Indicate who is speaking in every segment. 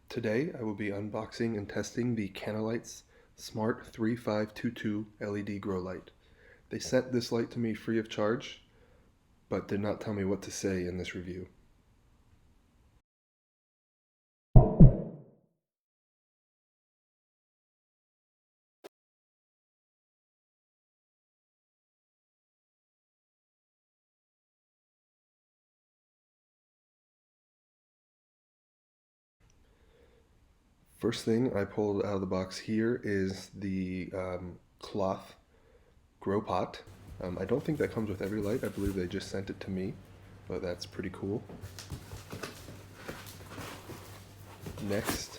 Speaker 1: Today I will be unboxing and testing the CannaLights SMART3522 LED Grow Light. They sent this light to me free of charge, but did not tell me what to say in this review. First thing I pulled out of the box here is the cloth grow pot. I don't think that comes with every light. I believe they just sent it to me, but that's pretty cool. Next,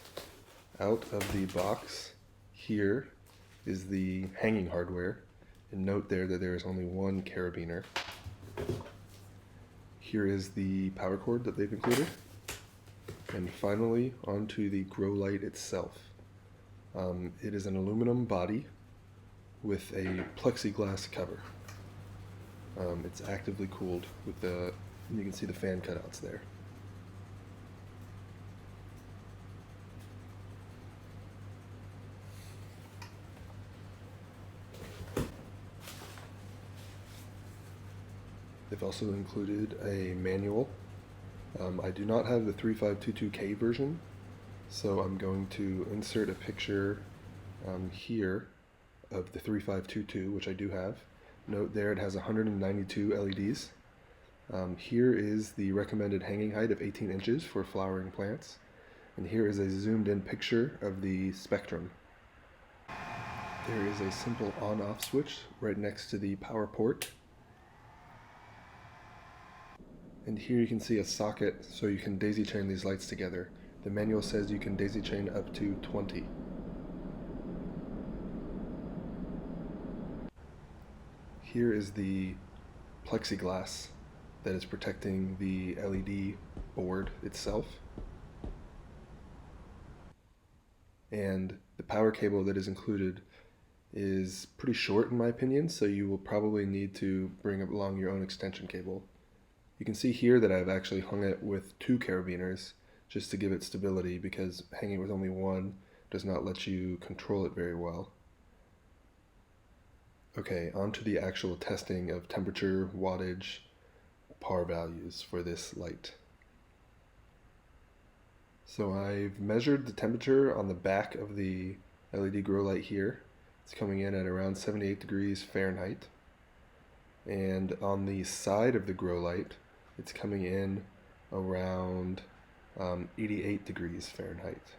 Speaker 1: out of the box here is the hanging hardware. And note there that there is only one carabiner. Here is the power cord that they've included. And finally, onto the grow light itself. It is an aluminum body with a plexiglass cover. It's actively cooled with you can see the fan cutouts there. They've also included a manual. I do not have the 3522K version, so I'm going to insert a picture here of the 3522, which I do have. Note there it has 192 LEDs. Here is the recommended hanging height of 18 inches for flowering plants. And here is a zoomed in picture of the spectrum. There is a simple on-off switch right next to the power port. And here you can see a socket so you can daisy chain these lights together. The manual says you can daisy chain up to 20. Here is the plexiglass that is protecting the LED board itself. And the power cable that is included is pretty short in my opinion, so you will probably need to bring along your own extension cable. You can see here that I've actually hung it with 2 carabiners just to give it stability, because hanging with only one does not let you control it very well. Okay, on to the actual testing of temperature, wattage, par values for this light. So I've measured the temperature on the back of the LED grow light here. It's coming in at around 78 degrees Fahrenheit. And on the side of the grow light, it's coming in around 88 degrees Fahrenheit.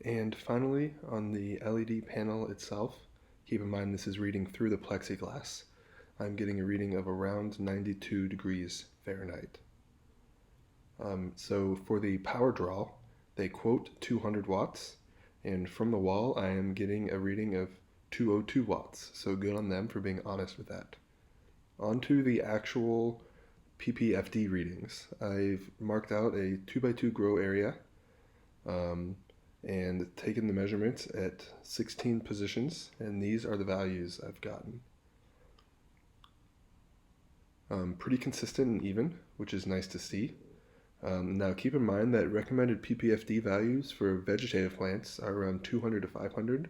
Speaker 1: And finally, on the LED panel itself, keep in mind this is reading through the plexiglass. I'm getting a reading of around 92 degrees Fahrenheit. So for the power draw, they quote 200 watts, and from the wall I am getting a reading of 202 watts, so good on them for being honest with that. Onto the actual PPFD readings. I've marked out a 2x2 grow area and taken the measurements at 16 positions, and these are the values I've gotten. Pretty consistent and even, which is nice to see. Now keep in mind that recommended PPFD values for vegetative plants are around 200 to 500,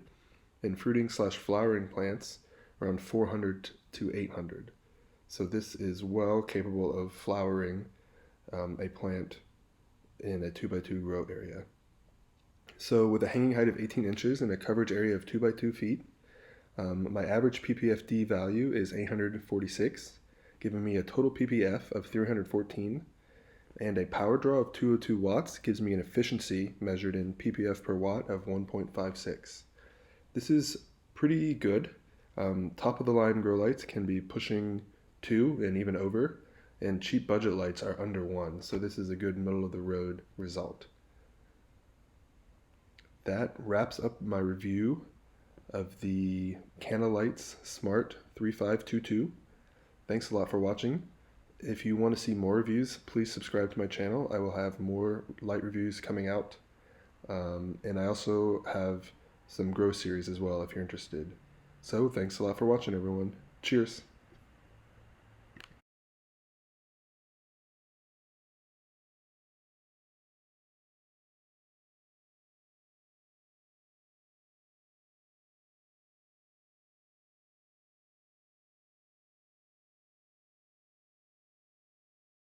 Speaker 1: and fruiting/flowering plants around 400 to 800. So this is well capable of flowering a plant in a 2x2 grow area. So with a hanging height of 18 inches and a coverage area of 2x2 feet, my average PPFD value is 846, giving me a total PPF of 314, and a power draw of 202 watts gives me an efficiency measured in PPF per watt of 1.56. This is pretty good. Top of the line grow lights can be pushing 2 and even over, and cheap budget lights are under 1, so this is a good middle of the road result. That wraps up my review of the CannaLights SMART3522. Thanks a lot for watching. If you want to see more reviews, please subscribe to my channel. I will have more light reviews coming out, and I also have some grow series as well if you're interested. So thanks a lot for watching, everyone. Cheers.